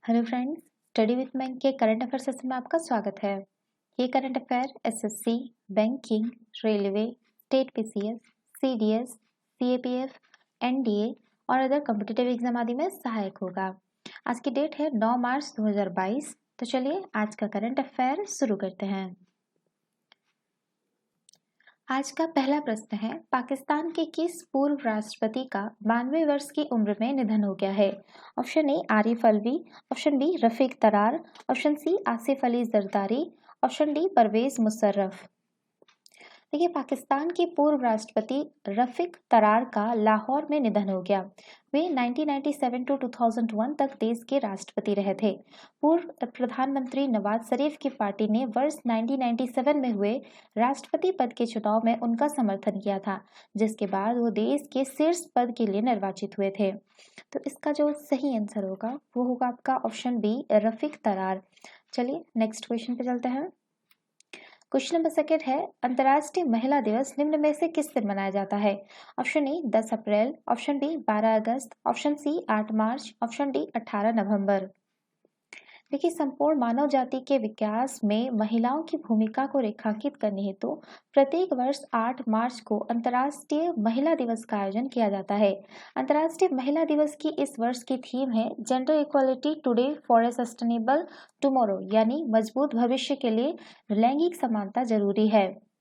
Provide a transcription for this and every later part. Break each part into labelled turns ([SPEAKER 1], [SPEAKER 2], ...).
[SPEAKER 1] Hello friends, study with bank के current affair session में आपका स्वागत है। ये current affair SSC, banking, railway, state PCS, CDS, CAPF, NDA और अदर कॉम्पिटिटिव एग्जाम आदि में सहायक होगा। आज की डेट है 9 मार्च 2022। तो चलिए आज का करंट अफेयर शुरू करते हैं। आज का पहला प्रश्न है, पाकिस्तान के किस पूर्व राष्ट्रपति का 92 वर्ष की उम्र में निधन हो गया है? Option A Arif Alvi, option B Rafiq Tarar, option C Asif Ali Zardari, option D Pervez Musharraf. देखिए, पाकिस्तान के पूर्व राष्ट्रपति रफीक तरार का लाहौर में निधन हो गया। वे 1997 टू 2001 तक देश के राष्ट्रपति रहे थे। पूर्व प्रधानमंत्री नवाज शरीफ की पार्टी ने वर्ष 1997 में हुए राष्ट्रपति पद के चुनाव में उनका समर्थन किया था, जिसके बाद वो देश के शीर्ष पद के लिए निर्वाचित हुए थे। तो इसका जो सही आंसर होगा वो होगा आपका ऑप्शन बी रफीक तरार। चलिए नेक्स्ट क्वेश्चन पे चलते हैं। क्वेश्चन नंबर सेकंड है, अंतर्राष्ट्रीय महिला दिवस निम्न में से किस दिन मनाया जाता है? ऑप्शन ए 10 अप्रैल, ऑप्शन बी 12 अगस्त, ऑप्शन सी 8 मार्च, ऑप्शन डी 18 नवंबर। देखिए, संपूर्ण मानव जाति के विकास में महिलाओं की भूमिका को रेखांकित करने हेतु प्रत्येक वर्ष 8 मार्च को अंतर्राष्ट्रीय महिला दिवस का आयोजन किया जाता है। अंतर्राष्ट्रीय महिला दिवस की इस वर्ष की थीम है gender equality today for a sustainable tomorrow, यानी मजबूत भविष्य के लिए लैंगिक समानता जरूरी है।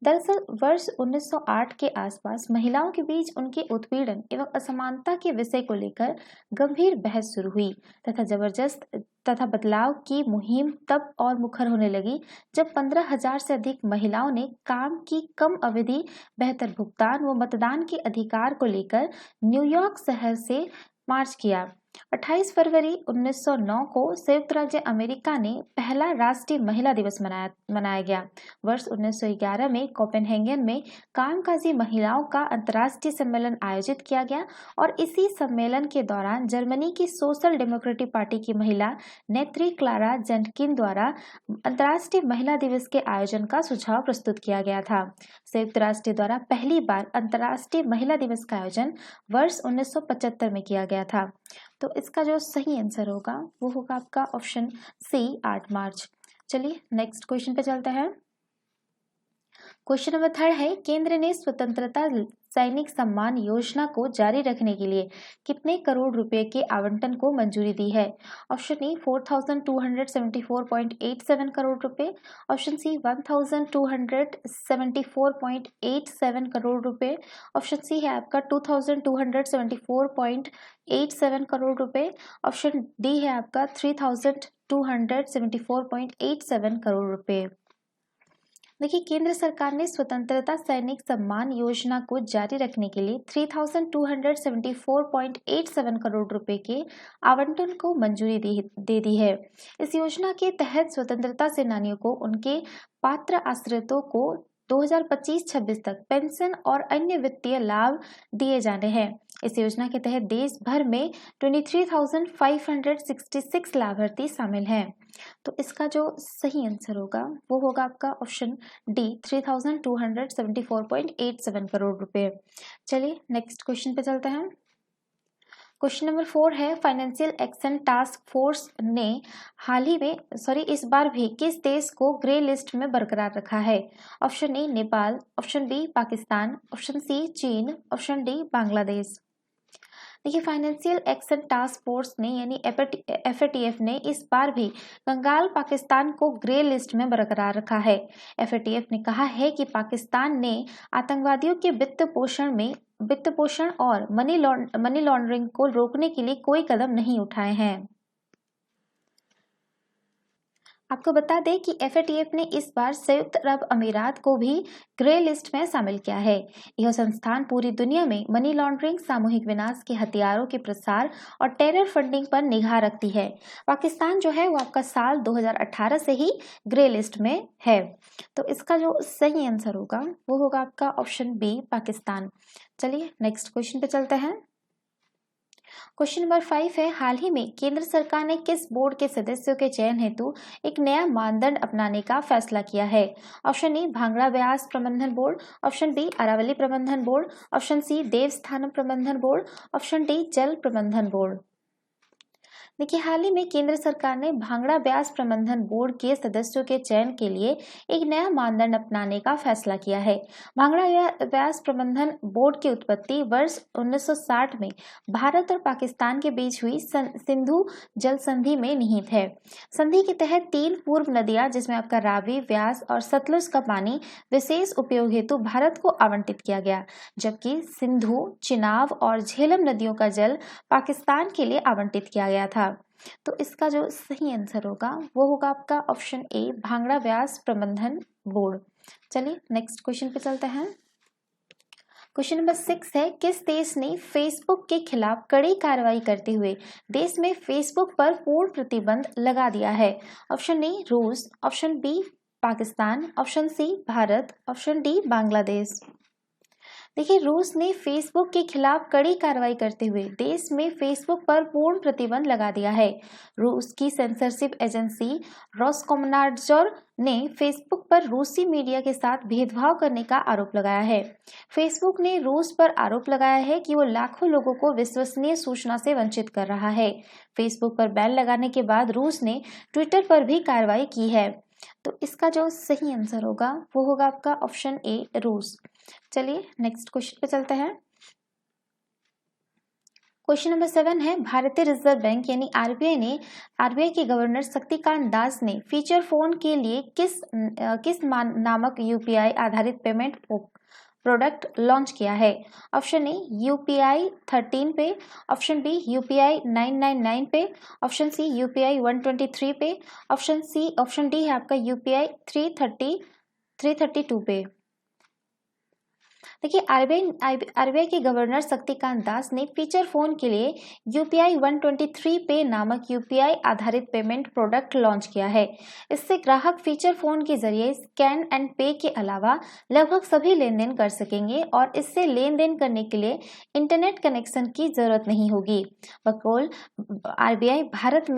[SPEAKER 1] दरअसल वर्ष 1908 के आसपास महिलाओं के बीच उनके उत्पीड़न एवं असमानता के विषय को लेकर गंभीर बहस शुरू हुई तथा जबरदस्त तथा बदलाव की मुहिम तब और मुखर होने लगी जब 15,000 से अधिक महिलाओं ने काम की कम अवधि, बेहतर भुगतान व मतदान के अधिकार को लेकर न्यूयॉर्क शहर से मार्च किया। 28 फरवरी 1909 को संयुक्त राज्य अमेरिका ने पहला राष्ट्रीय महिला दिवस मनाया गया। वर्ष 1911 में कोपेनहेगन में कामकाजी महिलाओं का अंतर्राष्ट्रीय सम्मेलन आयोजित किया गया और इसी सम्मेलन के दौरान जर्मनी की सोशल डेमोक्रेटिक पार्टी की महिला नेत्री क्लारा जेंटकिन द्वारा अंतर्राष्ट्रीय महिला दिवस के आयोजन का सुझाव प्रस्तुत किया गया था। संयुक्त राष्ट्र द्वारा पहली बार अंतर्राष्ट्रीय महिला दिवस का आयोजन वर्ष 1975 में किया गया था। तो इसका जो सही आंसर होगा वो होगा आपका ऑप्शन सी 8 मार्च। चलिए नेक्स्ट क्वेश्चन पे चलते हैं। क्वेश्चन नंबर थर्ड है, केंद्र ने स्वतंत्रता सैनिक सम्मान योजना को जारी रखने के लिए कितने करोड़ रुपए के आवंटन को मंजूरी दी है? ऑप्शन ए 4,274.87 करोड़ रुपए, ऑप्शन सी 1,274.87 करोड़ रुपए, ऑप्शन सी है आपका 2,274.87 करोड़ रुपए, ऑप्शन डी है आपका 3,274.87 करोड़ रुपए। देखिए, केंद्र सरकार ने स्वतंत्रता सैनिक सम्मान योजना को जारी रखने के लिए 3,274.87 करोड़ रुपए के आवंटन को मंजूरी दे दी है। इस योजना के तहत स्वतंत्रता सेनानियों को उनके पात्र आश्रितों को 2025-26 तक पेंशन और अन्य वित्तीय लाभ दिए जाने हैं। इस योजना के तहत देश भर में 23,566 लाभार्थी शामिल हैं। तो इसका जो सही आंसर होगा वो होगा आपका ऑप्शन डी 3,274.87 करोड़ रुपए। चलिए नेक्स्ट क्वेश्चन पे चलते हैं। क्वेश्चन नंबर 4 है, फाइनेंशियल एक्शन टास्क फोर्स ने इस बार भी किस देश को ग्रे लिस्ट में बरकरार रखा है? Option A Nepal, option B Pakistan, option C चीन, ऑप्शन डी बांग्लादेश। देखिए, फाइनेंशियल एक्शन टास्क फोर्स ने यानी एफएटीएफ ने इस बार भी कंगाल पाकिस्तान को ग्रे लिस्ट में बरकरार रखा है। एफएटीएफ ने कहा है कि पाकिस्तान ने आतंकवादियों के वित्त पोषण और मनी लॉन्ड्रिंग को रोकने के लिए कोई कदम नहीं उठाए हैं। आपको बता दें कि एफएटीएफ ने इस बार संयुक्त अरब अमीरात को भी ग्रे लिस्ट में शामिल किया है। यह संस्थान पूरी दुनिया में मनी लॉन्ड्रिंग, सामूहिक विनाश के हथियारों के प्रसार और टेरर फंडिंग पर निगाह रखती है। पाकिस्तान जो है वो आपका साल 2018 से ही ग्रे लिस्ट में है। तो इसका जो सही आंसर होगा वो होगा आपका ऑप्शन बी पाकिस्तान। चलिए नेक्स्ट क्वेश्चन पे चलते हैं। क्वेश्चन नंबर 5 है, हाल ही में केंद्र सरकार ने किस बोर्ड के सदस्यों के चयन हेतु एक नया मानदंड अपनाने का फैसला किया है? ऑप्शन ए भांगड़ा ब्यास प्रबंधन बोर्ड, ऑप्शन बी अरावली प्रबंधन बोर्ड, ऑप्शन सी देवस्थानम प्रबंधन बोर्ड, ऑप्शन डी जल प्रबंधन बोर्ड। देखिए, हाल ही में केंद्र सरकार ने भांगड़ा ब्यास प्रबंधन बोर्ड के सदस्यों के चयन के लिए एक नया मानदंड अपनाने का फैसला किया है। भांगड़ा ब्यास प्रबंधन बोर्ड की उत्पत्ति वर्ष 1960 में भारत और पाकिस्तान के बीच हुई सिंधु जल संधि में निहित है। संधि के तहत 3 पूर्व नदियां, जिसमें आपका रावी, व्यास और सतलुज का पानी विशेष उपयोग हेतु भारत को आवंटित किया गया, जबकि सिंधु, चिनाब और झेलम नदियों का जल पाकिस्तान के लिए आवंटित किया गया था। तो इसका जो सही आंसर होगा वो होगा आपका ऑप्शन ए, भांगड़ा ब्यास प्रबंधन बोर्ड। चलिए नेक्स्ट क्वेश्चन पे चलते हैं। क्वेश्चन नंबर 6 है, किस देश ने फेसबुक के खिलाफ कड़ी कार्रवाई करते हुए देश में फेसबुक पर पूर्ण प्रतिबंध लगा दिया है? ऑप्शन ए रूस, option B Pakistan, option C Bharat, option D Bangladesh. देखिए, रूस ने फेसबुक के खिलाफ कड़ी कार्रवाई करते हुए देश में फेसबुक पर पूर्ण प्रतिबंध लगा दिया है। रूस की सेंसरशिप एजेंसी रोसकोमनाडजोर ने फेसबुक पर रूसी मीडिया के साथ भेदभाव करने का आरोप लगाया है। फेसबुक ने रूस पर आरोप लगाया है कि वो लाखों लोगों को विश्वसनीय सूचना से वंचित कर रहा है। फेसबुक पर बैन लगाने के बाद रूस ने ट्विटर पर भी कार्रवाई की है। तो इसका जो सही आंसर होगा वो होगा आपका ऑप्शन ए, रूस। चलिए नेक्स्ट क्वेश्चन पे चलते हैं। क्वेश्चन नंबर 7 है, भारतीय रिजर्व बैंक यानी आरबीआई के गवर्नर शक्तिकांत दास ने फीचर फोन के लिए किस नामक यूपीआई आधारित पेमेंट प्रोडक्ट लॉन्च किया है? ऑप्शन ए यूपीआई 13 पे, ऑप्शन बी यूपीआई 999 पे, ऑप्शन सी यूपीआई 123 पे, ऑप्शन डी है आपका यूपीआई 332 पे। देखिए, आरबीआई के गवर्नर शक्तिकांत दास ने फीचर फोन के लिए यूपीआई 123 पे नामक यूपीआई आधारित पेमेंट प्रोडक्ट लॉन्च किया है। इससे ग्राहक फीचर फोन के जरिए स्कैन एंड पे के अलावा लगभग सभी लेन देन कर सकेंगे और इससे लेन देन करने के लिए इंटरनेट कनेक्शन की जरूरत नहीं होगी। बकौल आरबीआई भारत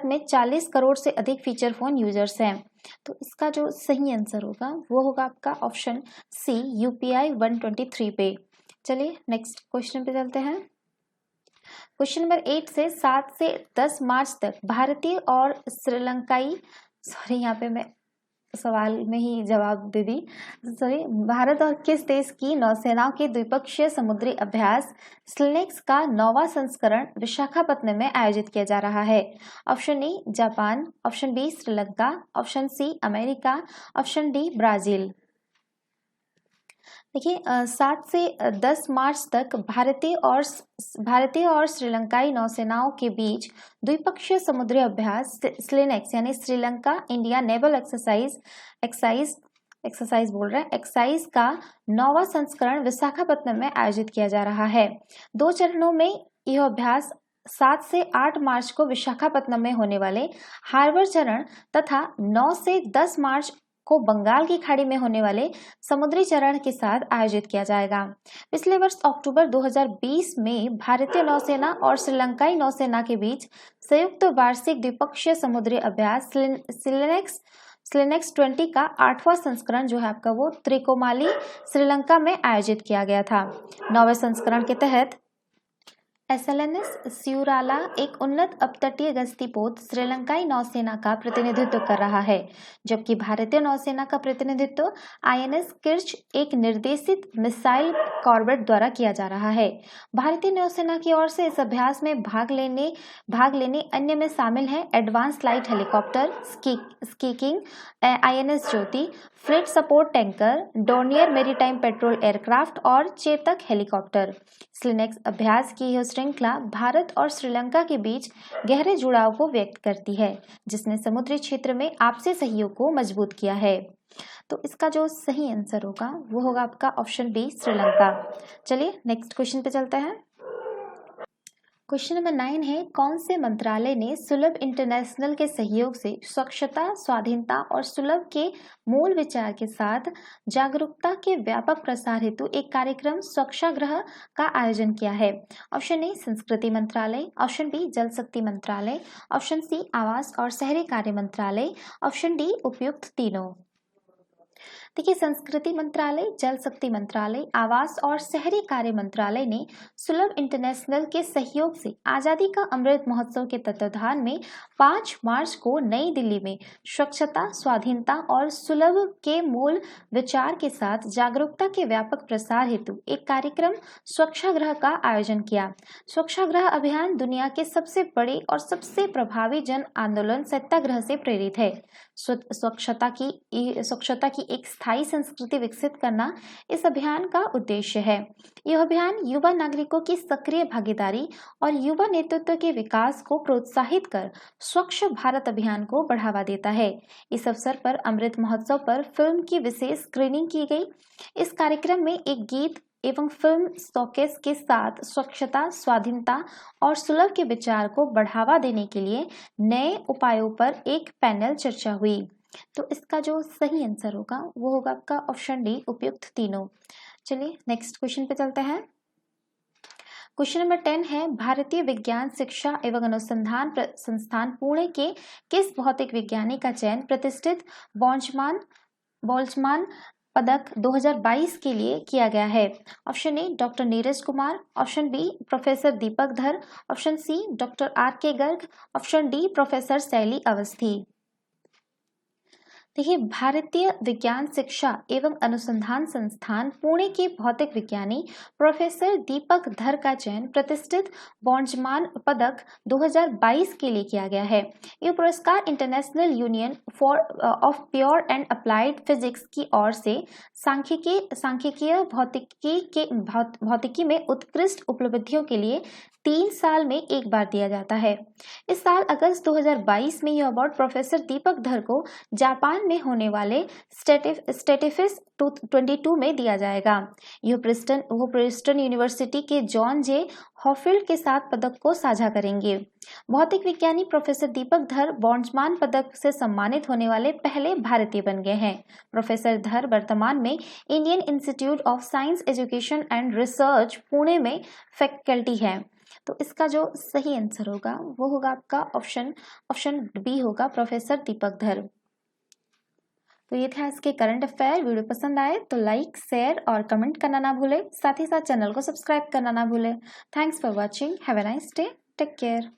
[SPEAKER 1] में 40 करोड़ से अधिक फीचर फोन यूजर्स हैं। तो इसका जो सही आंसर होगा वो होगा आपका ऑप्शन सी, यूपीआई 123 पे। चलिए नेक्स्ट क्वेश्चन पे चलते हैं। क्वेश्चन नंबर 8 से 7 से 10 मार्च तक भारतीय और श्रीलंकाई यहाँ पे मैं सवाल में ही जवाब दे दी। भारत और किस देश की नौसेनाओं के द्विपक्षीय समुद्री अभ्यास स्लिनेक्स का 9वां संस्करण विशाखापत्तनम में आयोजित किया जा रहा है? Option A Japan, option B Sri Lanka, option C America, option D Brazil. देखिए, 7 से 10 मार्च तक भारतीय और श्रीलंकाई नौसेनाओं के बीच द्विपक्षीय समुद्री अभ्यास स्लिनेक्स यानी श्रीलंका इंडिया नेवल एक्सरसाइज का 9वां संस्करण विशाखापत्तनम में आयोजित किया जा रहा है। 2 चरणों में यह अभ्यास 7 से 8 मार्च को विशाखापत्तनम में होने वाले हार्बर चरण तथा 9 से 10 मार्च को बंगाल की खाड़ी में होने वाले समुद्री चरण के साथ आयोजित किया जाएगा। पिछले वर्ष अक्टूबर 2020 में भारतीय नौसेना और श्रीलंकाई नौसेना के बीच संयुक्त वार्षिक द्विपक्षीय समुद्री अभ्यास स्लिनेक्स 20 का 8वां संस्करण जो है आपका वो त्रिकोमाली श्रीलंका में आयोजित किया गया था। 9वें संस्करण के तहत एसएलएनएस स्यूराला एक उन्नत अपतटीय गश्ती पोत श्रीलंकाई नौसेना का प्रतिनिधित्व कर रहा है, जबकि भारतीय नौसेना का प्रतिनिधित्व आईएनएस किर्च एक निर्देशित मिसाइल कॉर्वेट द्वारा किया जा रहा है। भारतीय नौसेना की ओर से इस अभ्यास में भाग लेने अन्य में शामिल हैं एडवांस लाइट हेलीकॉप्टर, स्कीकिंग INS Jyoti, fleet support tanker, Dornier maritime patrol aircraft और चेतक हेलीकॉप्टर। स्लिनेक्स अभ्यास की यह श्रृंखला भारत और श्रीलंका के बीच गहरे जुड़ाव को व्यक्त करती है, जिसने समुद्री क्षेत्र में आपसी सहयोग को मजबूत किया है। तो इसका जो सही आंसर होगा वो होगा आपका ऑप्शन बी, श्रीलंका। चलिए नेक्स्ट क्वेश्चन पे चलते हैं। क्वेश्चन नंबर 9 है, कौन से मंत्रालय ने सुलभ इंटरनेशनल के सहयोग से स्वच्छता, स्वाधीनता और सुलभ के मूल विचार के साथ जागरूकता के व्यापक प्रसार हेतु एक कार्यक्रम स्वच्छाग्रह का आयोजन किया है? ऑप्शन ए संस्कृति मंत्रालय, ऑप्शन बी जल शक्ति मंत्रालय, ऑप्शन सी आवास और शहरी कार्य मंत्रालय, ऑप्शन डी उपयुक्त तीनों। देखिए, संस्कृति मंत्रालय, जल शक्ति मंत्रालय, आवास और शहरी कार्य मंत्रालय ने सुलभ इंटरनेशनल के सहयोग से आजादी का अमृत महोत्सव के तत्वाधान में 5 मार्च को नई दिल्ली में स्वच्छता, स्वाधीनता और सुलभ के मूल विचार के साथ जागरूकता के व्यापक प्रसार हेतु एक कार्यक्रम स्वच्छाग्रह का आयोजन किया। स्वच्छाग्रह अभियान दुनिया के सबसे बड़े और सबसे प्रभावी जन आंदोलन सत्याग्रह से प्रेरित है। स्वच्छता की एक स्थायी संस्कृति विकसित करना इस अभियान का उद्देश्य है। यह अभियान युवा नागरिकों की सक्रिय भागीदारी और युवा नेतृत्व के विकास को प्रोत्साहित कर स्वच्छ भारत अभियान को बढ़ावा देता है। इस अवसर पर अमृत महोत्सव पर फिल्म की विशेष स्क्रीनिंग की गई। इस कार्यक्रम में एक गीत एवं फिल्म शोकेस के साथ स्वच्छता, स्वाधीनता और सुलभ के विचार को बढ़ावा देने के लिए नए उपायों पर एक पैनल चर्चा हुई। तो इसका जो सही आंसर होगा वो होगा आपका ऑप्शन डी, उपयुक्त तीनों। चलिए नेक्स्ट क्वेश्चन पे चलते हैं। क्वेश्चन नंबर 10 है, भारतीय विज्ञान शिक्षा एवं अनुसंधान संस्थान पुणे के किस भौतिक विज्ञानी का चयन प्रतिष्ठित बोल्ट्जमान पदक 2022 के लिए किया गया है? Option A doctor Neeraj Kumar, option B professor Deepak Dhar, option C doctor R के गर्ग, ऑप्शन डी प्रोफेसर शैली अवस्थी। देखिए, भारतीय विज्ञान शिक्षा एवं अनुसंधान संस्थान पुणे के भौतिक विज्ञानी प्रोफेसर दीपक धर का चयन प्रतिष्ठित बोल्ट्जमान पदक 2022 के लिए किया गया है। यह पुरस्कार international union of pure and applied physics की ओर से सांख्यिकीय भौतिकी में उत्कृष्ट उपलब्धियों के लिए 3 साल में एक बार दिया जाता है। इस साल अगस्त 2022 में यह अवार्ड प्रोफेसर दीपक धर को जापान में होने वाले स्टेटिफिस 22 में दिया जाएगा। यह प्रिंसटन यूनिवर्सिटी के जॉन जे हॉफील्ड के साथ पदक को साझा करेंगे। भौतिक विज्ञानी प्रोफेसर दीपक धर बोल्ट्जमान पदक से सम्मानित होने वाले पहले भारतीय बन गए हैं। प्रोफेसर धर वर्तमान में Indian institute of science education and research Pune में फैकल्टी है। तो इसका जो सही आंसर होगा वो होगा आपका ऑप्शन बी होगा, प्रोफेसर दीपक धर। तो ये था इसके करंट अफेयर। वीडियो पसंद आए तो लाइक, शेयर और कमेंट करना ना भूले। साथ ही साथ चैनल को सब्सक्राइब करना ना भूले। Thanks for watching. Have a nice day. Take care.